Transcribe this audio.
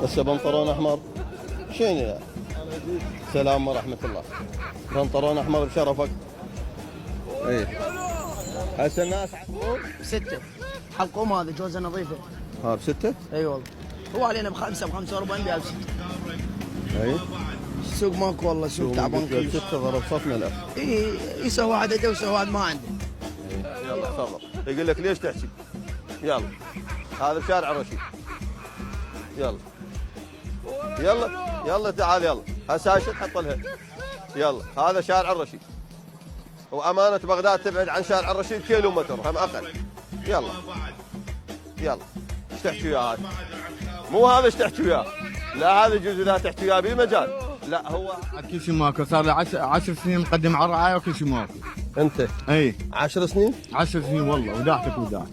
هسه بنطلون احمر شنو يا سلام ورحمة الله. بنطلون احمر بشرفك. ايه هسه الناس ستة حلقوم هذا جوزة نظيفة. ها بستة؟ اي والله هو علينا بخمسة ب45 بيها بستة. اي السوق ماكو والله، سوق تعبان كلش. بستة ضرب صفنا الأخ. اي يسوي واحد عنده ويسوي واحد ما عنده. يلا تفضل. يقول لك ليش تحكي؟ يلا هذا بشارع الرشيد. يلا يلا يلا تعال يلا هسه هاي شو تحط لها؟ يلا هذا شارع الرشيد، وأمانة بغداد تبعد عن شارع الرشيد كيلومتر هم أقل. يلا يلا ايش تحكي وياه هذا؟ مو هذا ايش تحكي وياه؟ لا هذا يجوز اذا تحكي وياه بمجال، لا هو كل شيء ماكو، صار لي 10 سنين مقدم على الرعايه وكل شيء ماكو. انت اي 10 سنين؟ 10 سنين والله وداعتك وداعت.